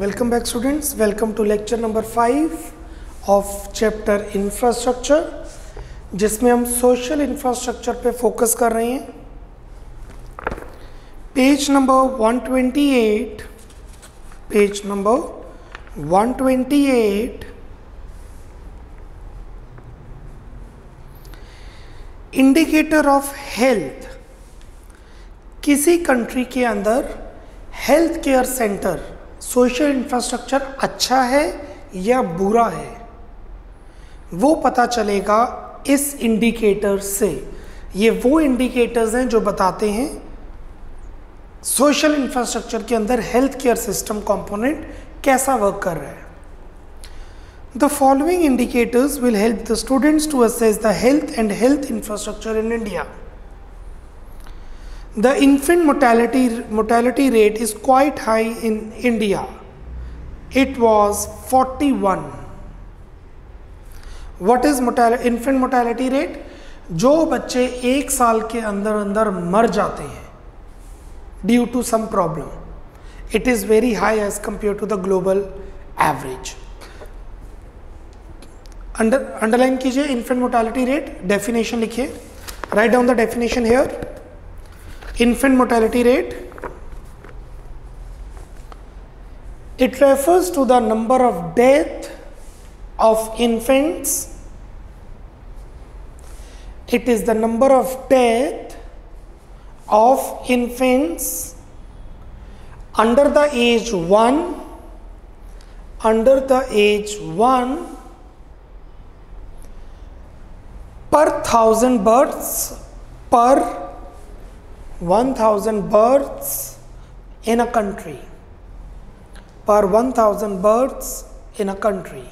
Welcome back students, welcome to lecture number 5 of chapter infrastructure जिसमें हम social infrastructure पे focus कर रहे हैं. Page number 128 indicator of health. किसी कंट्री के अंदर health care centre social infrastructure अच्छा है या बुरा है वो पता चलेगा इस इंडिकेटर से. ये वो इंडिकेटर्स हैं जो बताते हैं सोशल इंफ्रास्ट्रक्चर के अंदर हेल्थ केयर सिस्टम कंपोनेंट कैसा वर्क कर रहा है. The following indicators will help the students to assess the health and health infrastructure in India. The infant mortality rate is quite high in India. It was 41. What is infant mortality rate? जो बच्चे 1 साल के अंदर अंदर मर जाते हैं due to some problem. It is very high as compared to the global average. Underline कीजिए infant mortality rate. Definition लिखिए. Write down the definition here. Infant mortality rate, it refers to the number of death of infants. It is the number of death of infants under the age 1 per 1000 births per 1000 births in a country. Per 1000 births in a country.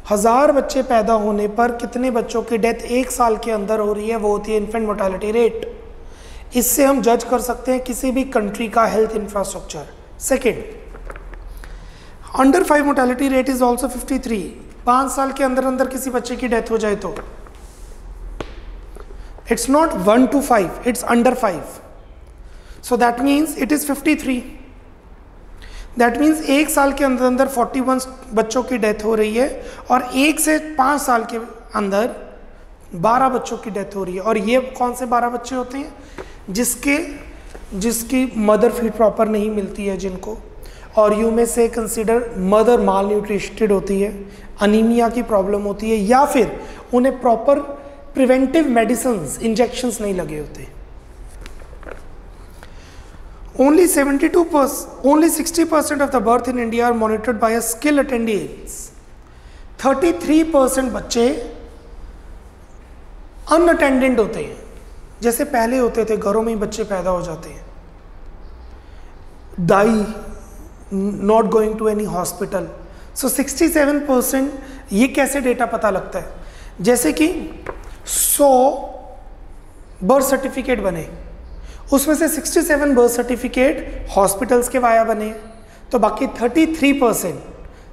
1000 बच्चे पैदा होने पर कितने बच्चों की death 1 साल के अंदर हो रही है वो होती है इन्फेंट मोर्टेलिटी रेट. इससे हम जज कर सकते हैं किसी भी कंट्री का health infrastructure. Second, under 5 mortality rate is also 53. 5 साल के अंदर अंदर किसी बच्चे की डेथ हो जाए तो it's not 1 to 5, it's under 5. So that means it is 53. That means 1 साल के अंदर अंदर 41 बच्चों की डेथ हो रही है और 1 से 5 साल के अंदर 12 बच्चों की डेथ हो रही है. और ये कौन से 12 बच्चे होते हैं? जिसकी मदर फीड प्रॉपर नहीं मिलती है जिनको, और यू में से कंसिडर मदर माल न्यूट्रिशेटेड होती है, अनीमिया की प्रॉब्लम होती है, या फिर उन्हें प्रॉपर प्रिवेंटिव मेडिसिन्स इंजेक्शंस नहीं लगे होते. Only 60% of the birth in India are monitored by a skill attendants. 33% बच्चे अनअटेंडेंट होते हैं. जैसे पहले होते थे घरों में ही बच्चे पैदा हो जाते हैं. They not going to any hospital. So 67%. ये कैसे डेटा पता लगता है? जैसे कि 100 बर्थ सर्टिफिकेट बने, उसमें से 67 बर्थ सर्टिफिकेट हॉस्पिटल्स के वाया बने, तो बाकी 33%,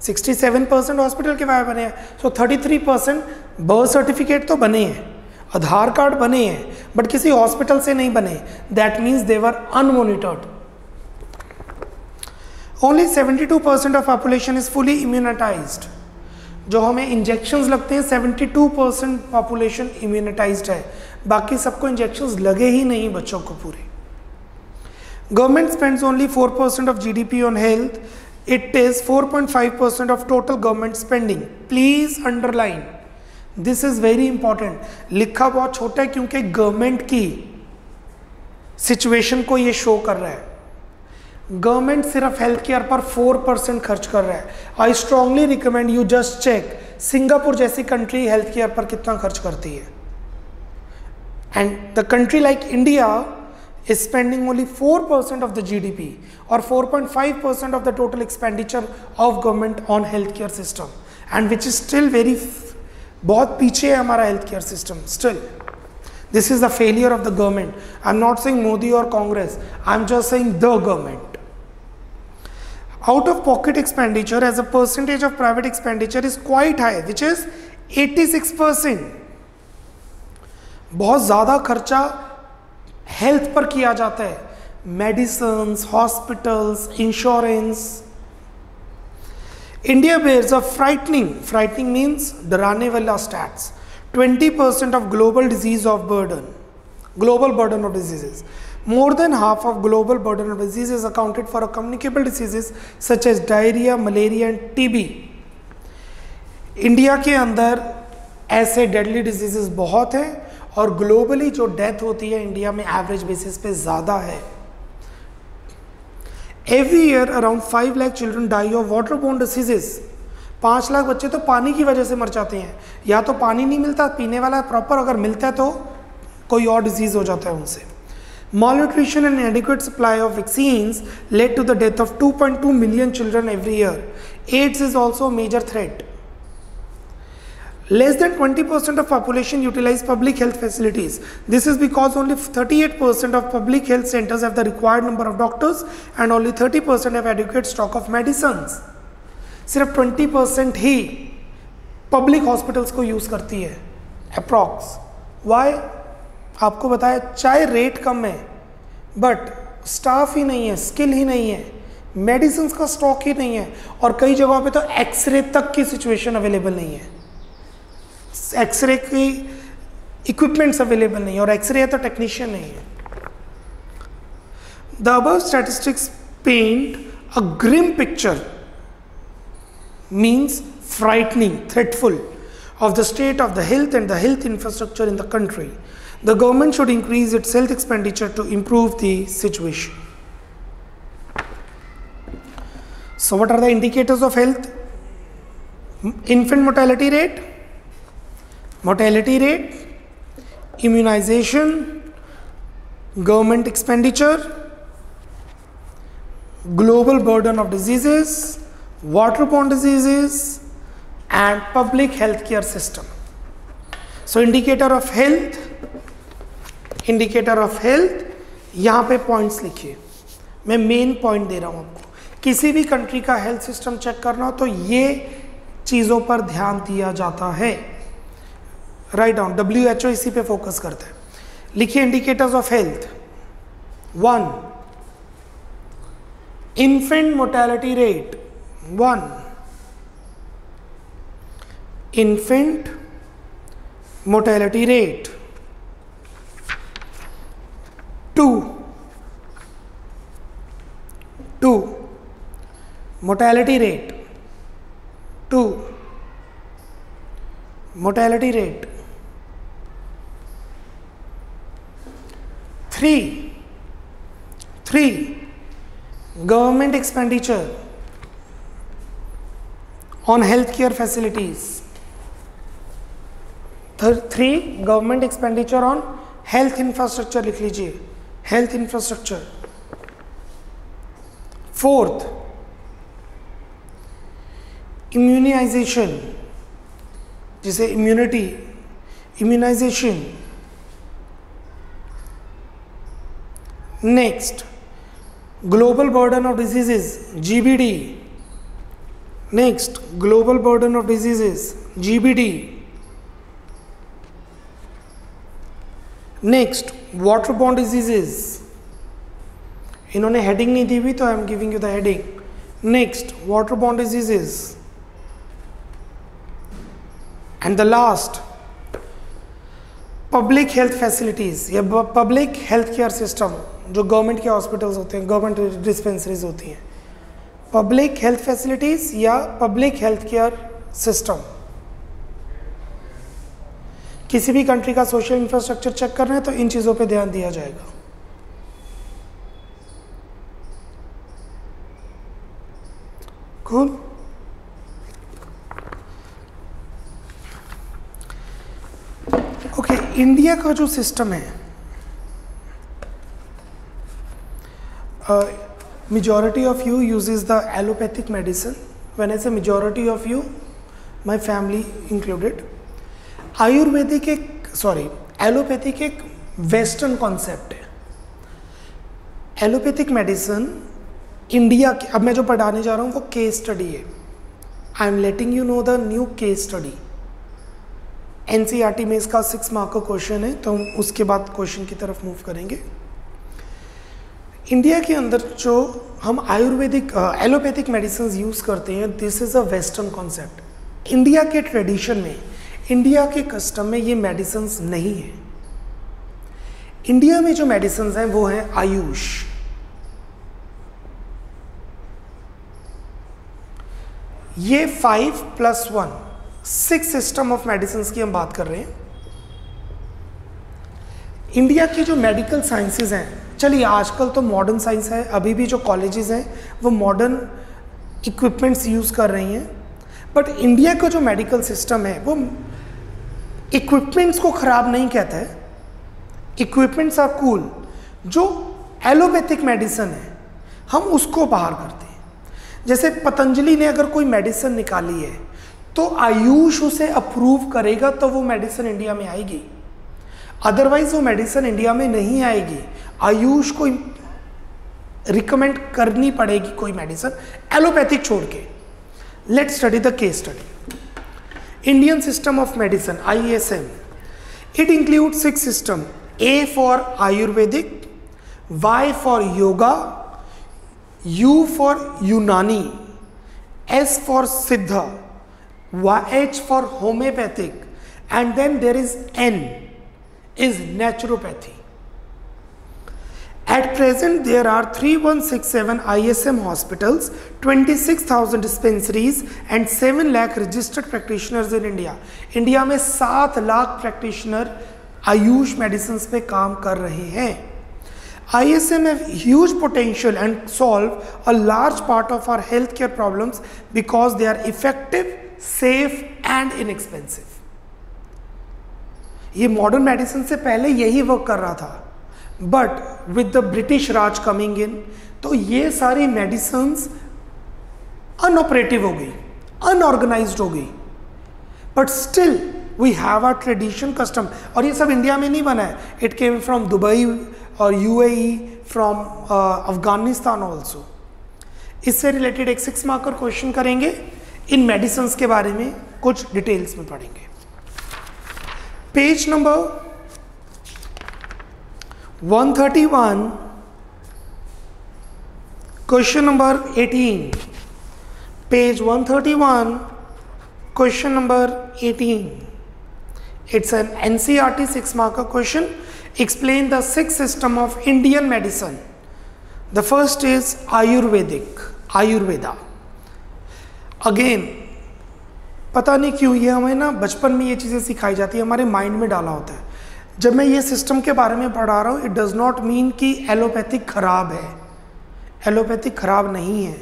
67% हॉस्पिटल के वाया बने हैं. सो 33% बर्थ सर्टिफिकेट तो बने हैं, आधार कार्ड बने हैं, बट किसी हॉस्पिटल से नहीं बने. That means they were unmonitored. Only 72% of population is fully immunized. जो हमें इंजेक्शंस लगते हैं 72% पॉपुलेशन इम्यूनिटाइज्ड है, बाकी सबको इंजेक्शंस लगे ही नहीं बच्चों को पूरे. Government spends only 4% of GDP on health. It is 4.5% of total government spending. Please underline, this is very important. लिखा बहुत छोटा है क्योंकि गवर्नमेंट की सिचुएशन को ये शो कर रहा है. गवर्नमेंट सिर्फ हेल्थ केयर पर 4% खर्च कर रहा है. I strongly recommend you just check Singapore जैसी कंट्री हेल्थ केयर पर कितना खर्च करती है. And the country like India is spending only 4% of the GDP और 4.5% of the total expenditure of government on health care system, and which is still very, बहुत पीछे है हमारा health care system still. This is the failure of the government. I'm not saying Modi or Congress. I'm just saying the government. Out of pocket expenditure as a percentage of private expenditure is quite high, which is 86%. बहुत ज़्यादा खर्चा health पर किया जाता है. Medicines, hospitals, insurance, India bears a frightening means डराने वाला stats, 20% of global burden of diseases. More than half of global burden of diseases accounted for communicable diseases such as diarrhea, malaria and TB. India के अंदर ऐसे deadly diseases बहुत हैं और globally जो death होती है इंडिया में एवरेज बेसिस पे ज़्यादा है. Every year around 5 lakh children die of waterborne diseases. 5 lakh बच्चे तो पानी की वजह से मर जाते हैं. या तो पानी नहीं मिलता पीने वाला प्रॉपर, अगर मिलता है तो कोई और डिजीज हो जाता है उनसे. Malnutrition and inadequate supply of vaccines led to the death of 2.2 million children every year. AIDS is also a major threat. Less than 20% of population utilize public health facilities. This is because only 38% of public health centers have the required number of doctors and only 30% have adequate stock of medicines. सिर्फ 20% ही public hospitals को use करती है approx. Y? आपको बताया चाहे rate कम है but staff ही नहीं है, स्किल ही नहीं है, मेडिसिन का स्टॉक ही नहीं है और कई जगहों पे तो एक्सरे तक की सिचुएशन अवेलेबल नहीं है. एक्सरे की इक्विपमेंट्स अवेलेबल नहीं है और एक्सरे है तो टेक्नीशियन नहीं है. The above statistics paint a grim picture means frightening, threatful of the state of the health and the health infrastructure in the country. The government should increase its health expenditure to improve the situation. So what are the indicators of health? Infant mortality rate, immunization, government expenditure, global burden of diseases, waterborne diseases, and public healthcare system. So indicator of health, यहाँ पे points लिखिए. मैं main point दे रहा हूँ आपको. किसी भी country का हेल्थ सिस्टम चेक करना हो तो ये चीज़ों पर ध्यान दिया जाता है. Write down. WHO इसी पे फोकस करता है. लिखिए indicators of health. 1, infant mortality rate. 1, infant mortality rate. 2, mortality rate. 2, mortality rate. 3, government expenditure on healthcare facilities. 3, government expenditure on health infrastructure. लिख लीजिए health infrastructure. 4th, immunization, जिसे immunization. Next, global burden of diseases, GBD. Next, global burden of diseases, GBD. Next, waterborne diseases. इन्होंने heading नहीं दी हुई तो I am giving you the heading. Next, waterborne diseases. And the last, public health facilities या public health care system. जो government के hospitals होते हैं, government dispensaries होती हैं, पब्लिक हेल्थ फैसिलिटीज या पब्लिक हेल्थ केयर सिस्टम. किसी भी कंट्री का सोशल इंफ्रास्ट्रक्चर चेक करना है तो इन चीज़ों पे ध्यान दिया जाएगा. कूल. ओके, इंडिया का जो सिस्टम है, majority of you uses the allopathic medicine. When I say majority of you, my family included. Ayurvedic allopathic एक वेस्टर्न कॉन्सेप्ट है. एलोपैथिक मेडिसिन इंडिया की, अब मैं जो पढ़ाने जा रहा हूँ वो केस स्टडी है. I am letting you know the new case study. NCERT में इसका 6 मार्क का क्वेश्चन है तो हम उसके बाद क्वेश्चन की तरफ मूव करेंगे. इंडिया के अंदर जो हम आयुर्वेदिक एलोपैथिक मेडिसिन यूज़ करते हैं, this is a western concept. India के ट्रेडिशन में, इंडिया के कस्टम में ये मेडिसिन नहीं है। इंडिया में जो मेडिसिन हैं वो हैं आयुष। ये 5+1 6 सिस्टम ऑफ मेडिसिन की हम बात कर रहे हैं। इंडिया की जो मेडिकल साइंसेज हैं, चलिए आजकल तो मॉडर्न साइंस है, अभी भी जो कॉलेजेस हैं वो मॉडर्न इक्विपमेंट्स यूज़ कर रही हैं, बट इंडिया का जो मेडिकल सिस्टम है वो इक्विपमेंट्स को ख़राब नहीं कहता है, इक्विपमेंट्स आर कूल। जो एलोपैथिक मेडिसिन है हम उसको बाहर करते हैं। जैसे पतंजलि ने अगर कोई मेडिसिन निकाली है तो आयुष उसे अप्रूव करेगा तो वो मेडिसिन इंडिया में आएगी, अदरवाइज वो मेडिसिन इंडिया में नहीं आएगी। आयुष को रिकमेंड करनी पड़ेगी कोई मेडिसिन एलोपैथिक छोड़ के। Let's study the case study. Indian system of medicine ISM, it include 6 system. A for Ayurvedic, Y for Yoga, U for Unani, S for Siddha, H for Homeopathic, and then there is N is Naturopathy. At present, there are 3167 ISM hospitals, 26,000 dispensaries and 7 lakh registered practitioners in India. India में 7 lakh practitioner Ayush medicine पे काम कर रहे हैं। ISM have huge potential and solve a large part of our healthcare problems because they are effective, safe and inexpensive. ये modern medicine से पहले यही वर्क कर रहा था, but with the British Raj coming in तो ये सारी मेडिसिन अनऑपरेटिव हो गई, अनऑर्गेनाइज्ड हो गई, but still we have our tradition custom. और ये सब इंडिया में नहीं बना है, इट केम फ्रॉम दुबई और UAE, फ्रॉम अफगानिस्तान ऑल्सो। इससे रिलेटेड एक 6 मार्कर क्वेश्चन करेंगे, इन मेडिसिन के बारे में कुछ डिटेल्स में पढ़ेंगे। Page number 131, question number 18। Page 131, question number 18। It's an NCERT 6 marker question. Explain the 6 system of Indian medicine. The first is Ayurvedic, Ayurveda. Again, पता नहीं क्यों ये हमें ना बचपन में ये चीज़ें सिखाई जाती है, हमारे माइंड में डाला होता है। जब मैं ये सिस्टम के बारे में पढ़ा रहा हूँ, इट डज़ नॉट मीन कि एलोपैथिक खराब है, एलोपैथिक खराब नहीं है,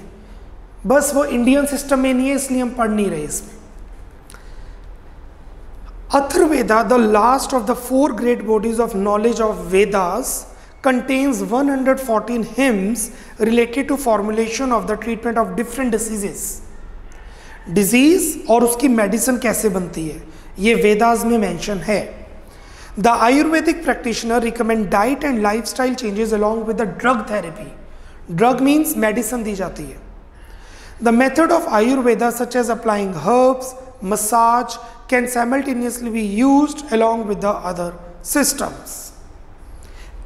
बस वो इंडियन सिस्टम में नहीं है इसलिए हम पढ़ नहीं रहे इसमें। Atharvaveda, the last of the 4 great bodies of knowledge of Vedas, contains 114 hymns related to formulation of the treatment of different diseases. Disease और उसकी मेडिसिन कैसे बनती है ये वेदास में मेंशन है। The Ayurvedic practitioner recommend diet and lifestyle changes along with the drug therapy. Drug means medicine दी जाती है। The method of Ayurveda such as applying herbs, massage can simultaneously be used along with the other systems.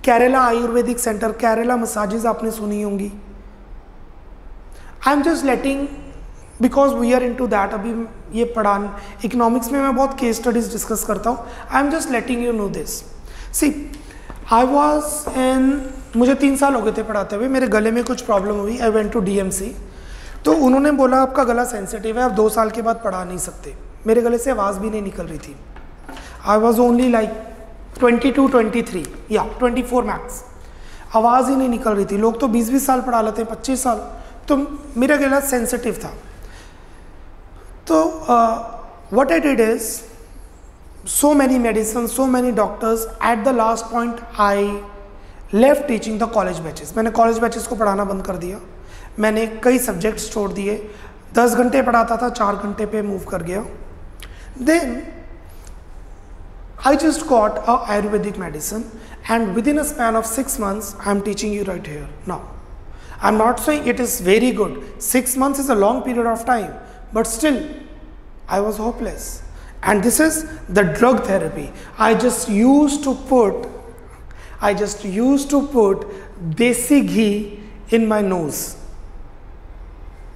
Kerala Ayurvedic Center, Kerala massages आपने सुनी होंगी। I'm just letting, because we are into that, अभी ये पढ़ान economics में मैं बहुत case studies discuss करता हूँ। I'm just letting you know this. See, I was in, मुझे 3 साल हो गए थे पढ़ाते हुए, मेरे गले में कुछ प्रॉब्लम हुई, I went to DMC, तो उन्होंने बोला आपका गला सेंसिटिव है, आप 2 साल के बाद पढ़ा नहीं सकते। मेरे गले से आवाज़ भी नहीं निकल रही थी। आई वॉज ओनली लाइक 22, 23 या 24 मैक्स, आवाज़ ही नहीं निकल रही थी। लोग तो 20-20 साल पढ़ा लेते हैं, 25 साल, तो मेरा गला सेंसिटिव था। तो what I did is, so many medicine, so many doctors, at the last point I left teaching the college batches. मैंने कॉलेज बैचेस को पढ़ाना बंद कर दिया, मैंने कई सब्जेक्ट्स छोड़ दिए। 10 घंटे पढ़ाता था, 4 घंटे पे मूव कर गया। Then I just got a Ayurvedic medicine and within a span of 6 months I am teaching you right here now. I'm not saying it is very good. 6 months is a long period of time, but still I was hopeless. And this is the drug therapy. I just used to put desi ghee in my nose.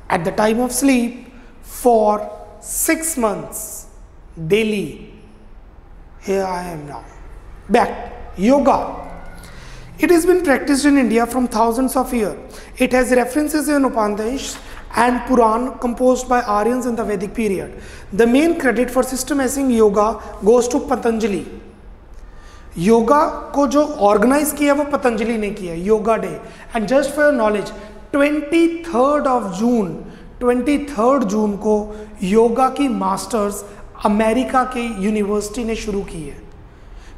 at the time of sleep for 6 months daily. Here I am now. Back. Yoga. It has been practiced in India from thousands of years. It has references in Upanishads and Puran composed by Aryans in the Vedic period. The main credit for systemizing yoga goes to Patanjali. Yoga को जो organise किया वो पतंजलि ने किया, yoga day. And just for your knowledge 23 जून को योगा की masters America के university ने शुरू की है.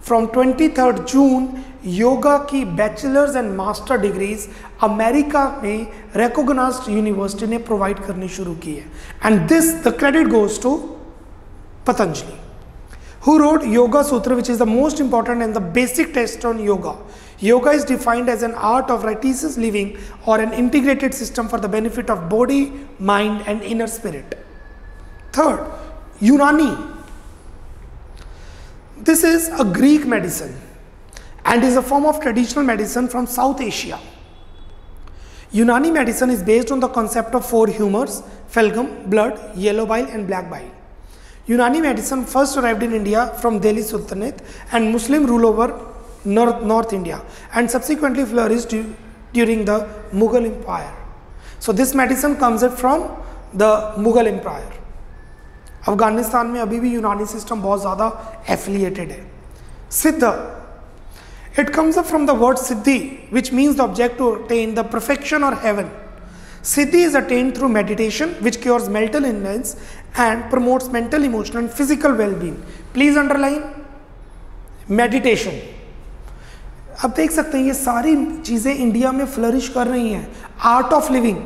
फ्रॉम 23 जून योगा की bachelors and master degrees America में रिकॉग्नाइज्ड यूनिवर्सिटी ने प्रोवाइड करनी शुरू की है. And this the credit goes to Patanjali, who wrote Yoga Sutra, which is the most important and the basic text on yoga. Yoga is defined as an art of righteous living or an integrated system for the benefit of body, mind and inner spirit. Third, Unani. This is a Greek medicine and is a form of traditional medicine from South Asia. Unani medicine is based on the concept of 4 humors: phlegm, blood, yellow bile and black bile. Unani medicine first arrived in India from Delhi Sultanate and Muslim rule over North India and subsequently flourished during the Mughal Empire. So this medicine comes from the Mughal Empire. Afghanistan में अभी भी यूनानी system बहुत ज़्यादा affiliated है. सिद्ध. It comes up from the word siddhi, which means the object to attain the perfection or heaven. Siddhi is attained through meditation, which cures mental illness and promotes mental, emotional and physical well-being. Please underline meditation. अब देख सकते हैं ये सारी चीज़ें India में flourish कर रही हैं. आर्ट ऑफ लिविंग,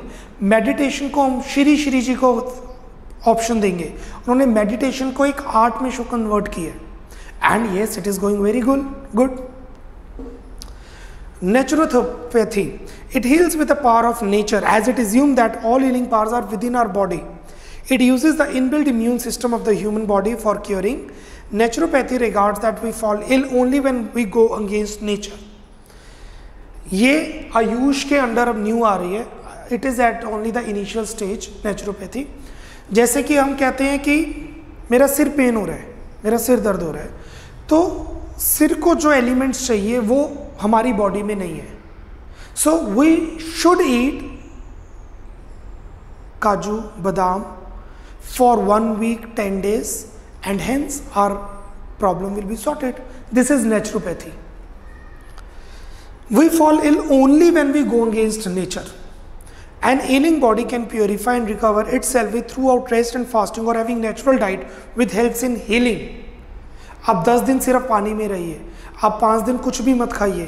मेडिटेशन को हम श्री जी को ऑप्शन देंगे. उन्होंने मेडिटेशन को एक आर्ट में शो कन्वर्ट किया. And yes, it is going very good. Naturopathy. It heals with the power of nature, as it is assumed that all healing powers are within our body. It uses the inbuilt immune system of the human body for curing. Naturopathy regards that we fall ill only when we go against nature. ये आयुष के under अब new आ रही है. It is at only the initial stage, naturopathy. जैसे कि हम कहते हैं कि मेरा सिर पेन हो रहा है, मेरा सिर दर्द हो रहा है, तो सिर को जो एलिमेंट्स चाहिए वो हमारी बॉडी में नहीं है. सो वी शुड ईट काजू बादाम for 1 week 10 days and hence our problem will be sorted. This is naturopathy. We fall ill only when we go against nature. An ailing body can purify and recover itself with throughout rest and fasting or having natural diet which helps in healing. आप 10 दिन सिर्फ पानी में रहिए, आप 5 दिन कुछ भी मत खाइए,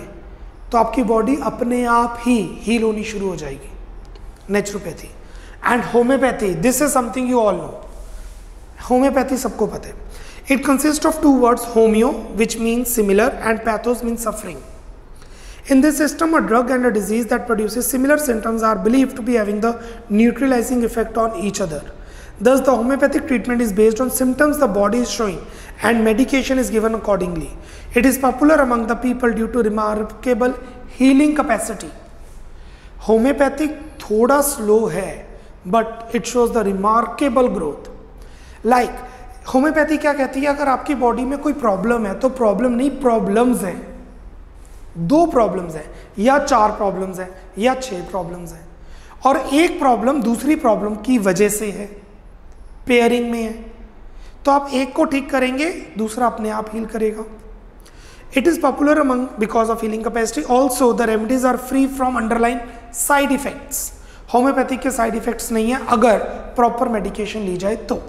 तो आपकी बॉडी अपने आप ही हील होनी शुरू हो जाएगी. Naturopathy and homeopathy, this is something you all know. Homeopathy सबको पता है. It consist of 2 words, homeo which means similar and pathos means suffering. In this system, a drug and a disease that produces similar symptoms are believed to be having the neutralizing effect on each other. Thus, the homeopathic treatment is based on symptoms the body is showing and medication is given accordingly. It is popular among the people due to remarkable healing capacity. Homeopathic thoda slow hai, but it shows the remarkable growth. Like, homeopathy क्या कहती है, अगर आपकी body में कोई problem है तो problem नहीं, प्रॉब्लम्स हैं. 2 प्रॉब्लम्स हैं या 4 प्रॉब्लम्स हैं या 6 प्रॉब्लम्स हैं, और एक प्रॉब्लम दूसरी प्रॉब्लम की वजह से है, पेयरिंग में है, तो आप एक को ठीक करेंगे, दूसरा अपने आप हील करेगा. It is popular among because of healing capacity. Also the remedies are free from underline side effects. Homeopathic के साइड इफेक्ट्स नहीं है अगर प्रॉपर मेडिकेशन ली जाए तो.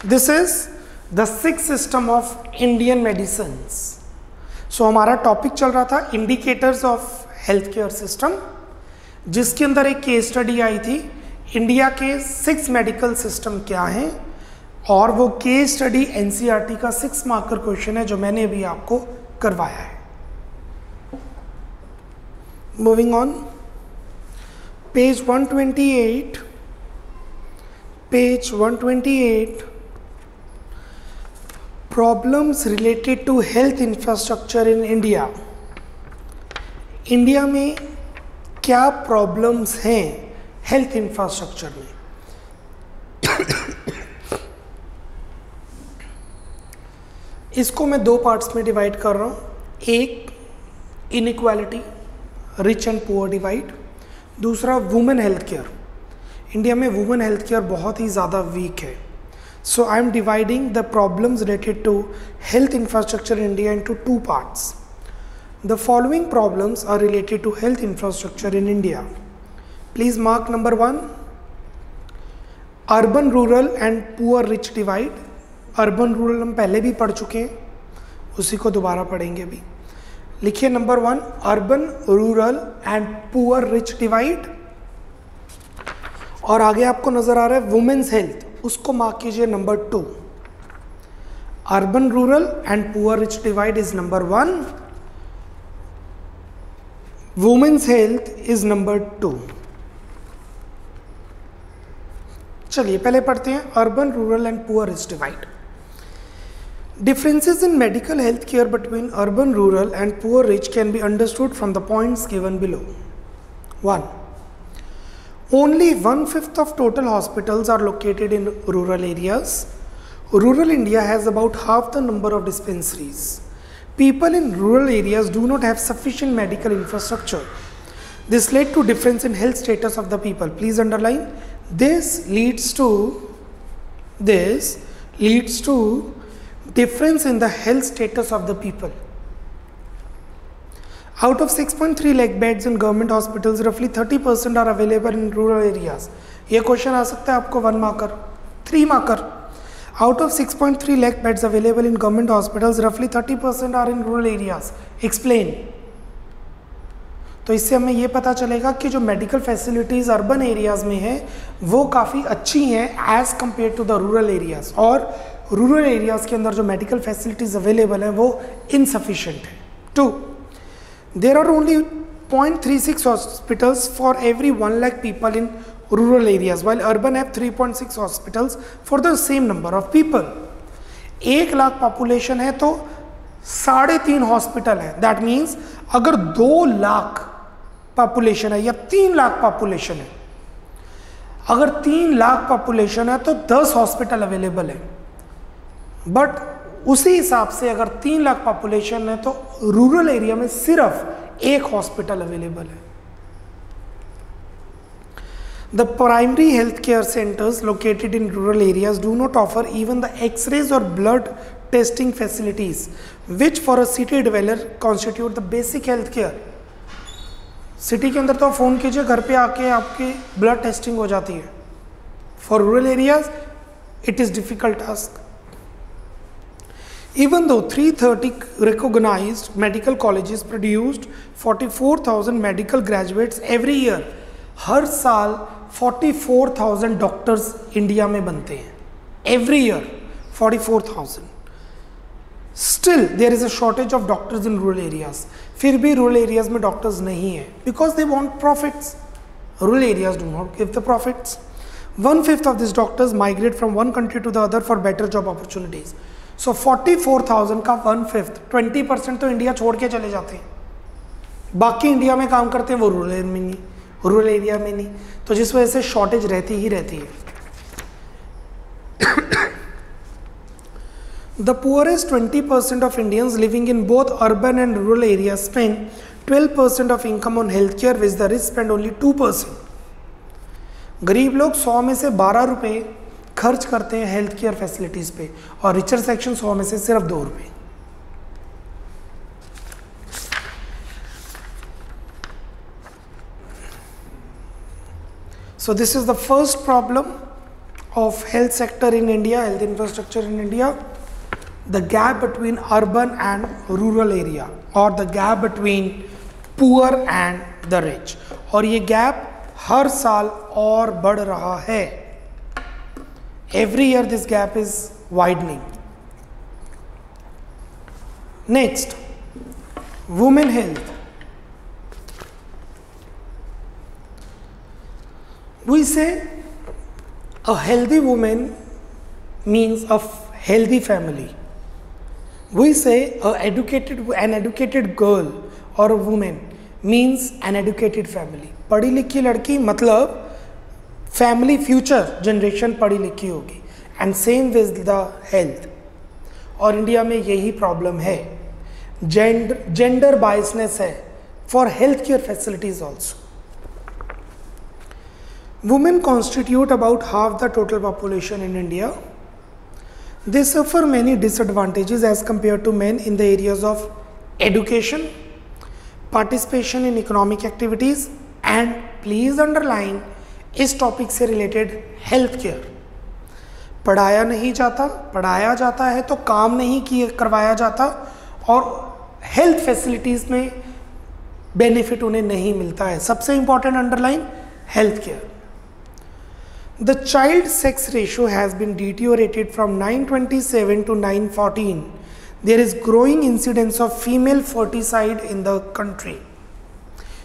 This is the 6th system of Indian medicine. So हमारा topic चल रहा था indicators of health care system, जिसके अंदर एक केस स्टडी आई थी इंडिया के 6 मेडिकल सिस्टम क्या हैं, और वो केस स्टडी एनसीईआरटी का 6 मार्कर क्वेश्चन है जो मैंने अभी आपको करवाया है. Moving on, page 128. Page 128, problems related to health infrastructure in India. India में क्या प्रॉब्लम्स हैं हेल्थ इंफ्रास्ट्रक्चर में। इसको मैं दो पार्ट्स में डिवाइड कर रहा हूँ, एक inequality rich and poor divide, दूसरा वुमेन हेल्थ केयर। इंडिया में वुमेन हेल्थ केयर बहुत ही ज़्यादा वीक है, so I am dividing the problems related to health infrastructure in India into two parts. The following problems are related to health infrastructure in India. Please mark number 1, urban rural and poor rich divide. Urban rural हम पहले भी पढ़ चुके हैं, उसी को दोबारा पढ़ेंगे भी। लिखिए number 1, urban rural and poor rich divide. और आगे आपको नजर आ रहा है वुमेन्स हेल्थ, उसको मार्क कीजिए number 2। Urban rural and poor rich divide is number 1, women's health is number 2। चलिए पहले पढ़ते हैं urban rural and poor rich divide. Differences in medical health care between urban, rural and poor rich can be understood from the points given below. 1. Only 1/5 of total hospitals are located in rural areas. Rural India has about half the number of dispensaries. People in rural areas do not have sufficient medical infrastructure. This led to difference in health status of the people. Please underline. This leads to difference in the health status of the people. Out of 6.3 lakh beds in government hospitals, roughly 30% are available in rural areas. ये question आ सकता है आपको 1 marker, 3 marker. Out of 6.3 lakh beds available in government hospitals, roughly 30% are in rural areas. Explain. तो इससे हमें ये पता चलेगा कि जो मेडिकल फैसिलिटीज़ अर्बन एरियाज़ में है वो काफ़ी अच्छी हैं as compare to the rural areas, और रूरल एरियाज़ के अंदर जो मेडिकल फैसिलिटीज़ अवेलेबल हैं वो इनसफिशेंट है। 2. There are only 0.36 hospitals for every 1 lakh people in rural areas, while urban have 3.6 hospitals for the same number of people. 1 lakh population है तो 3.5 hospital है। दैट मीन्स अगर 2 लाख पॉपुलेशन है या 3 लाख पॉपुलेशन है, अगर 3 लाख पॉपुलेशन है तो 10 हॉस्पिटल अवेलेबल है, बट उसी हिसाब से अगर 3 लाख पॉपुलेशन है तो रूरल एरिया में सिर्फ 1 हॉस्पिटल अवेलेबल है। The primary healthcare centers located in rural areas do not offer even the X-rays or blood testing facilities, which for a city dweller constitute the basic healthcare. City के अंदर तो आप phone कीजिए, घर पे आके आपकी ब्लड टेस्टिंग हो जाती है। For rural areas it is difficult task. Even though 330 recognized medical colleges produced 44,000 medical graduates every year, हर साल 44,000 डॉक्टर्स इंडिया में बनते हैं, every year 44,000. Still there is a shortage of doctors in rural areas. फिर भी rural areas में doctors नहीं है, because they want profits. Rural areas do not give the profits. 1/5 of these doctors migrate from one country to the other for better job opportunities. So 44,000 का 1/5, 20% तो India छोड़ के चले जाते हैं, बाकी इंडिया में काम करते हैं वो रूरल एरिया में नहीं, तो जिस वजह से शॉर्टेज रहती ही रहती है। The poorest 20% of Indians living in both urban and rural areas spend 12% of income on healthcare, which the rich spend only 2%. गरीब लोग 100 में से 12 रुपये खर्च करते हैं हेल्थ केयर फैसिलिटीज पे, और रिचर सेक्शन 100 में से सिर्फ 2 रुपये। So this is the first problem of health sector in India, health infrastructure in India, the gap between urban and rural area, or the gap between poor and the rich, और ये gap हर साल और बढ़ रहा है। Every year this gap is widening. Next, women health. We say a healthy woman means a healthy family. We say an educated girl or a woman means an educated family. पढ़ी लिखी लड़की मतलब family future generation पढ़ी लिखी होगी, and same with the health. और India में यही प्रॉब्लम है, जेंडर बायसनेस है for health care facilities also. Women constitute about half the total population in India. They suffer many disadvantages as compared to men in the areas of education, participation in economic activities, and please underline इस topic से related health care. पढ़ाया नहीं जाता, पढ़ाया जाता है तो काम नहीं किए करवाया जाता, और हेल्थ फैसिलिटीज़ में बेनिफिट उन्हें नहीं मिलता है। सबसे important underline health care. The child sex ratio has been deteriorated from 927 to 914. There is growing incidence of female feticide in the country.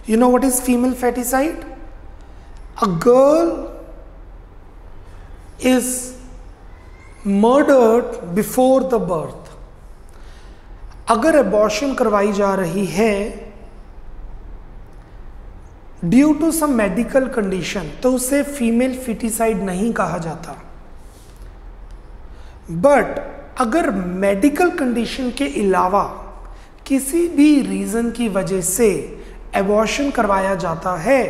You know what is female feticide? A girl is murdered before the birth. अगर abortion करवाई जा रही है due to some medical condition तो उसे female foeticide नहीं कहा जाता। बट अगर मेडिकल कंडीशन के अलावा किसी भी रीजन की वजह से एबॉर्शन करवाया जाता है,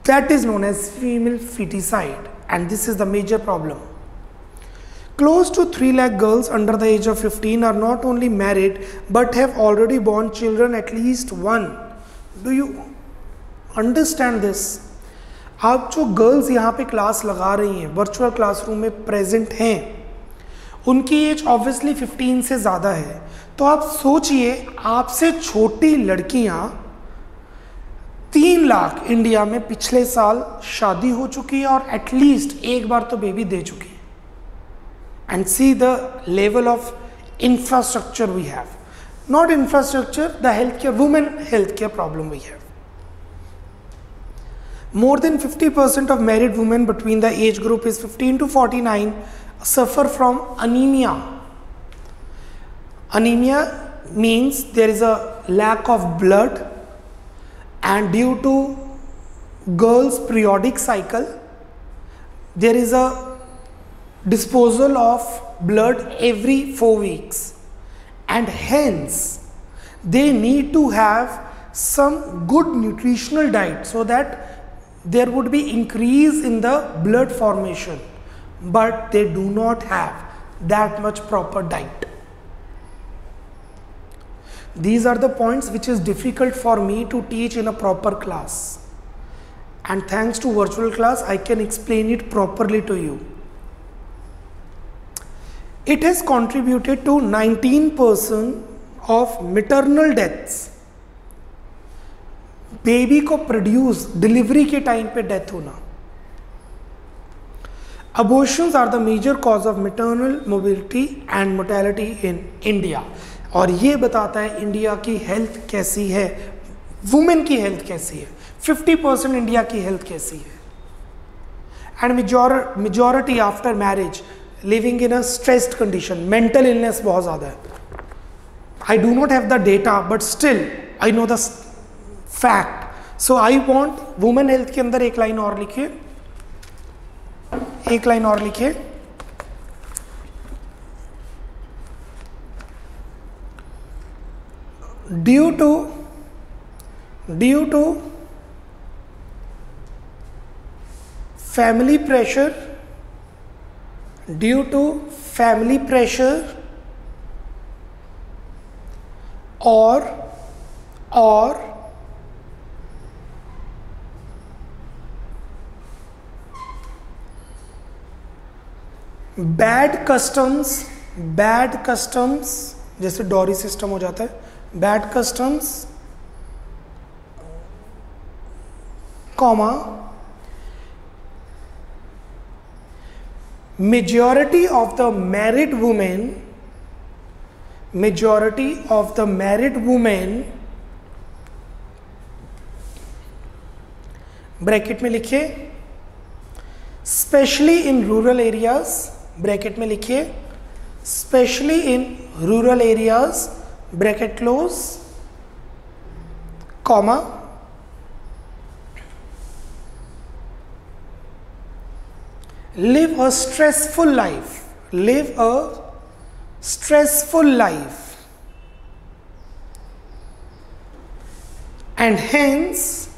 that is known as female foeticide, and this is the major problem. Close to 3 lakh girls under the age of 15 are not only married but have already born children at least one. Do you understand this? आप जो girls यहाँ पे class लगा रही हैं, virtual classroom में present हैं, उनकी एज ऑब्वियसली 15 से ज़्यादा है। तो आप सोचिए, आपसे छोटी लड़कियाँ 3 लाख इंडिया में पिछले साल शादी हो चुकी है और एटलीस्ट एक बार तो बेबी दे चुकी है। And see the level of infrastructure we have, not infrastructure, the health care, women health care problem we have. More than 50% of married women between the age group is 15 to 49 suffer from anemia. Anemia means there is a lack of blood, and due to girls' periodic cycle, there is a disposal of blood every 4 weeks, and hence they need to have some good nutritional diet so that there would be increase in the blood formation, but they do not have that much proper diet. These are the points which is difficult for me to teach in a proper class, and thanks to virtual class I can explain it properly to you. It has contributed to 19% of maternal deaths. Baby को produce, delivery के time पे death होना। Abortions are the major cause of maternal mobility and mortality in India. और ये बताता है India की health कैसी है, वुमेन की हेल्थ कैसी है, 50% इंडिया की हेल्थ कैसी है। And majority after marriage living in a stressed condition, mental illness बहुत ज़्यादा है। I do not have the data but still I know the fact. So I want women health के अंदर एक लाइन और लिखिए, एक लाइन और लिखिए। Due to family pressure, due to family pressure और बैड कस्टम्स, जैसे डॉरी सिस्टम हो जाता है, bad customs comma majority of the married women bracket में लिखिए specially in rural areas, bracket में लिखिए specially in rural areas, bracket close, comma live a stressful life, live a stressful life, and hence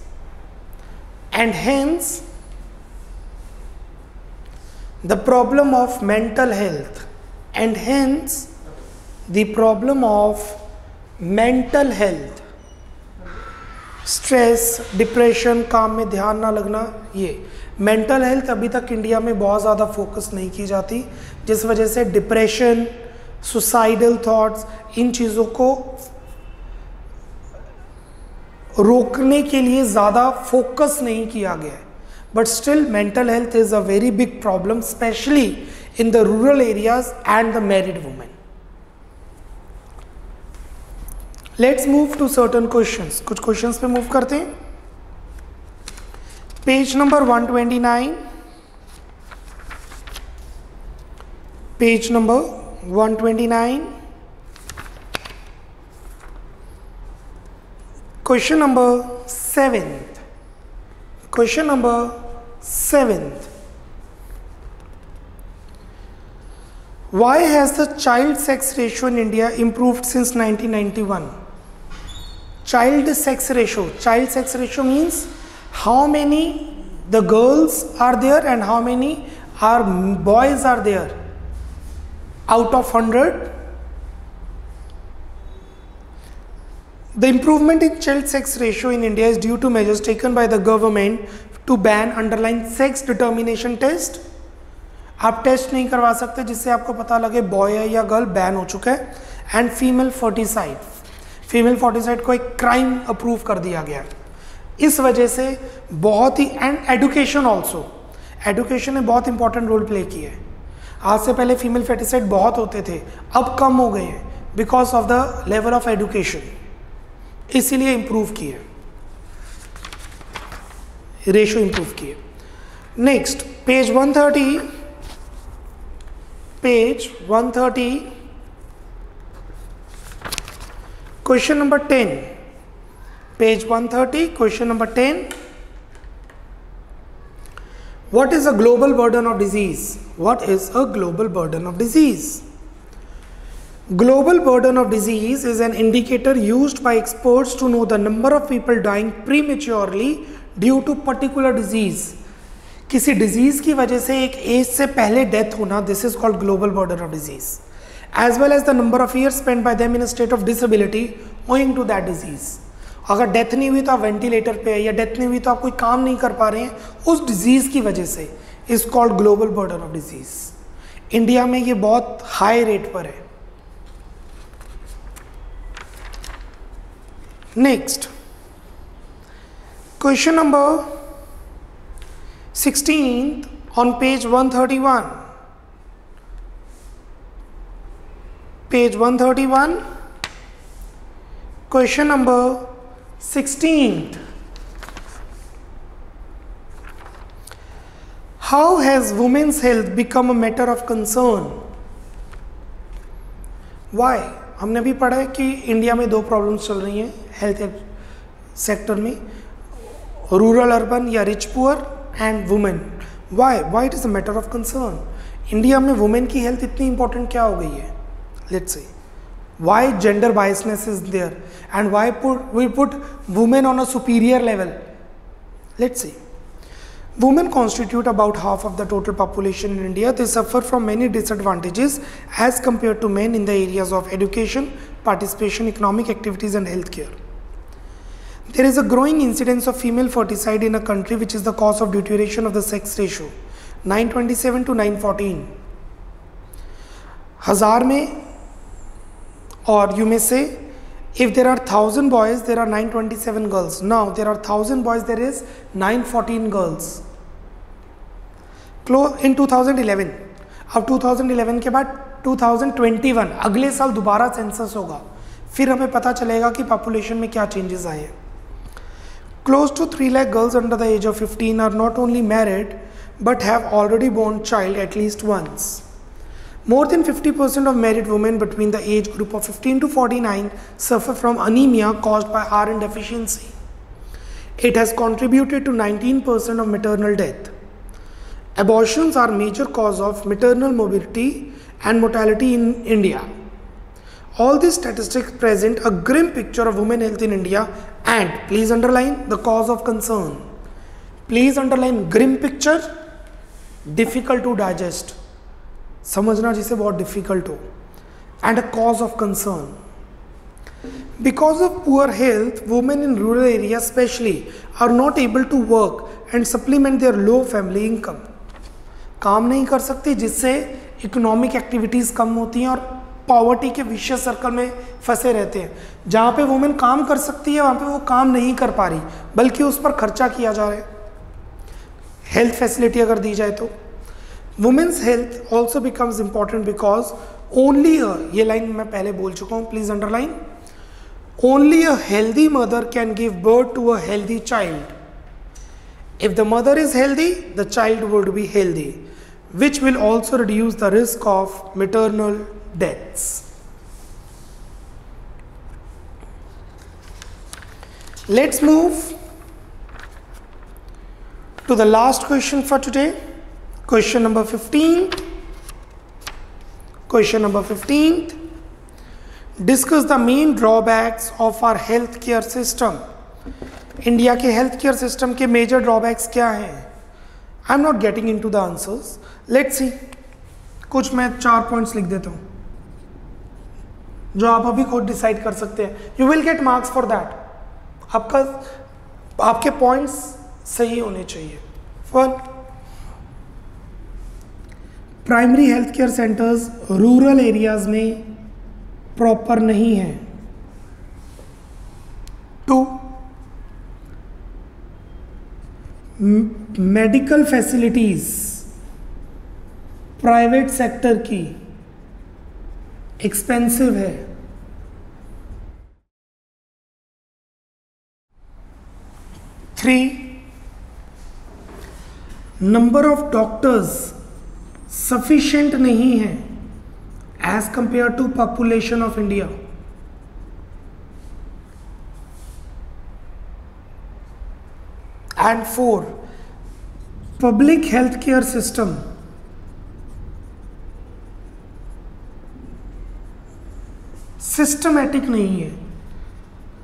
the problem of mental health, and hence the problem of mental health, stress, depression, काम में ध्यान ना लगना, ये mental health अभी तक India में बहुत ज़्यादा फोकस नहीं की जाती, जिस वजह से डिप्रेशन, सुसाइडल थॉट्स, इन चीज़ों को रोकने के लिए ज़्यादा फोकस नहीं किया गया है. But still mental health is a very big problem, specially in the rural areas and the married women. Let's move to certain questions. कुछ क्वेश्चंस पे मूव करते हैं. Page number 129, page number 129, question number 7th. Question number 7th. Why has the child sex ratio in India improved since 1991? Child sex ratio means how many the girls are there and how many are boys are there out of 100. The improvement in child sex ratio in India is due to measures taken by the government to ban underlying sex determination test. आप test नहीं करवा सकते जिससे आपको पता लगे boy है या गर्ल, बैन हो चुका है. एंड फीमेल फोर्टिसाइड को एक क्राइम अप्रूव कर दिया गया. इस वजह से बहुत ही, एंड एडुकेशन ऑल्सो, एडुकेशन ने बहुत इंपॉर्टेंट रोल प्ले किया है. आज से पहले फीमेल फेटिसाइड बहुत होते थे, अब कम हो गए हैं because of the level of education, इसीलिए इंप्रूव किए, रेशियो इंप्रूव किए. Next page 130, page 130, question number 10. Page 130, question number 10. What is a global burden of disease? What is a global burden of disease? Global burden of disease is an indicator used by experts to know the number of people dying prematurely due to particular disease. किसी disease की वजह से एक age से पहले death होना, this is called global burden of disease, as well as the number of years spend by them in state of disability owing to that disease. अगर death नहीं हुई तो आप वेंटिलेटर पे है, या डेथ नहीं हुई तो आप कोई काम नहीं कर पा रहे हैं उस डिजीज की वजह से, is called global burden of disease. India में ये बहुत हाई रेट पर है. Next question number 16th on page 131. Page 131, question number 16th. How has women's health become a matter of concern? Why? हमने भी पढ़ा है कि इंडिया में दो प्रॉब्लम्स चल रही हैं हेल्थ सेक्टर में, रूरल अर्बन या rich poor and women. Why it is a matter of concern. India में वुमेन की हेल्थ इतनी इंपॉर्टेंट क्या हो गई है? Let's say why gender biasness is there and why we put women on a superior level. Let's say women constitute about half of the total population in India. They suffer from many disadvantages as compared to men in the areas of education, participation, economic activities and healthcare. There is a growing incidence of female ferticide in a country which is the cause of deterioration of the sex ratio, 927 to 914. हजार में, or you may say if there are 1000 boys there are 927 girls. Now there are 1000 boys, there is 914 girls. In 2011, अब 2011 के बाद 2021 अगले साल दोबारा census होगा, फिर हमें पता चलेगा कि पॉपुलेशन में क्या चेंजेस आए हैं. Close to 3 lakh girls under the age of 15 are not only married but have already born child at least once. More than 50% of married women between the age group of 15 to 49 suffer from anemia caused by iron deficiency. It has contributed to 19% of maternal death. Abortions are major cause of maternal morbidity and mortality in India. All these statistics present a grim picture of women health in India and please underline the cause of concern. Please underline grim picture, difficult to digest, समझना जिसे बहुत difficult हो, and a cause of concern. Because of poor health, women in rural areas especially are not able to work and supplement their low family income. काम नहीं कर सकती जिससे economic activities कम होती हैं और पॉवर्टी के विशियस सर्कल में फंसे रहते हैं. जहाँ पे वुमेन काम कर सकती है वहाँ पे वो काम नहीं कर पा रही बल्कि उस पर खर्चा किया जा रहा है. हेल्थ फैसिलिटी अगर दी जाए तो women's health also becomes important because only ये लाइन मैं पहले बोल चुका हूँ, please underline. Only a healthy mother can give birth to a healthy child. If the mother is healthy, the child would be healthy, which will also reduce the risk of maternal deaths. Let's move to the last question for today. Question number 15. Question number 15. Discuss the main drawbacks of our healthcare system. India के health care system के major drawbacks क्या हैं? I am not getting into the answers. Let's see. कुछ मैं 4 points लिख देता हूँ जो आप अभी खुद डिसाइड कर सकते हैं. You will get marks for that. आपके पॉइंट्स सही होने चाहिए. 1. Primary health care centres rural areas में प्रॉपर नहीं है. 2. मेडिकल फैसिलिटीज प्राइवेट सेक्टर की एक्सपेंसिव है. 3. नंबर ऑफ डॉक्टर्स सफिशिएंट नहीं है as compare to population of India. And 4. Public healthcare system systematic नहीं है.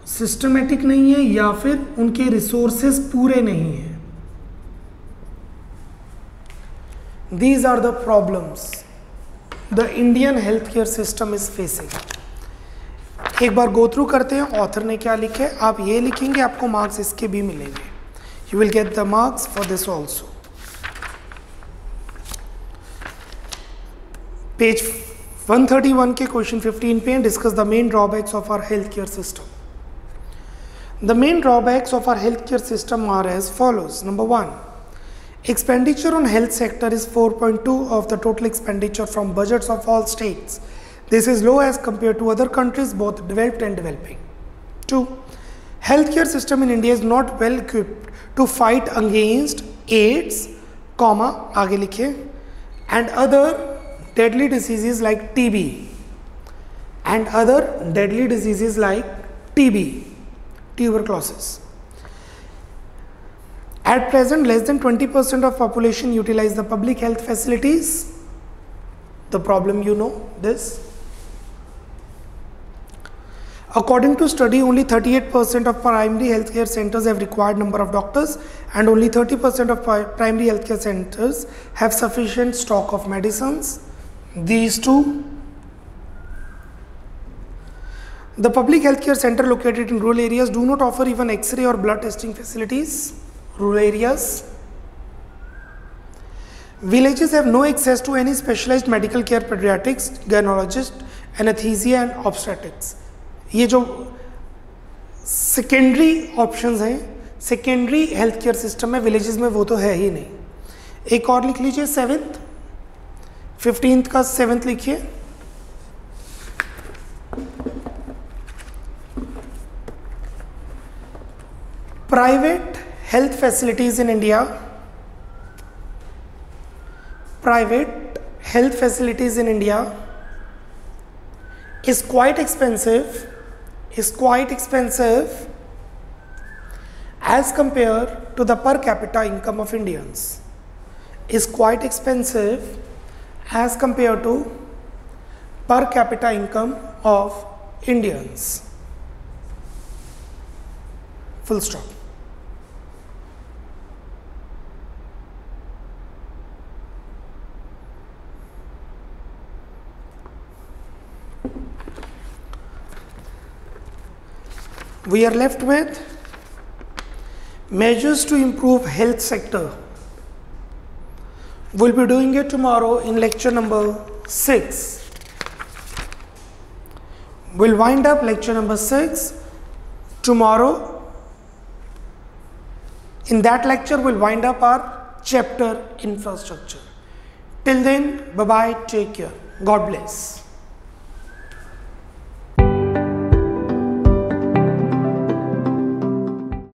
सिस्टमैटिक नहीं है या फिर उनके रिसोर्सेज पूरे नहीं हैं. These are the problems the Indian healthcare system is facing. एक बार गो थ्रू करते हैं ऑथर ने क्या लिखे. आप ये लिखेंगे आपको मार्क्स इसके भी मिलेंगे. You will get the marks for this also. Page 131 के question 15 पे discuss the main drawbacks of our healthcare system. The main drawbacks of our healthcare system are as follows. Number 1, expenditure on health sector is 4.2 of the total expenditure from budgets of all states. This is low as compared to other countries, both developed and developing. 2, healthcare system in India is not well equipped to fight against AIDS, आगे लिखिए, and other deadly diseases like TB, tuberculosis. At present, less than 20% of population utilize the public health facilities. The problem, you know this. According to study, only 38% of primary healthcare centers have required number of doctors and only 30% of primary healthcare centers have sufficient stock of medicines. These two. The public healthcare center located in rural areas do not offer even X-ray or blood testing facilities. Rural areas. Villages have no access to any specialized medical care, pediatrics, gynecologists, anesthesia and obstetrics. ये जो secondary options हैं, secondary health care system में villages में वो तो है ही नहीं. एक और लिख लीजिए 7th, 15th का 7th लिखिए. Private health facilities in India, private health facilities in India is quite expensive as compared to the per capita income of Indians. is quite expensive as compared to per capita income of Indians. Full stop. We are left with measures to improve health sector. We'll be doing it tomorrow in lecture number 6. We'll wind up lecture number 6 tomorrow. In that lecture, we'll wind up our chapter infrastructure. Till then, bye-bye, take care. God bless.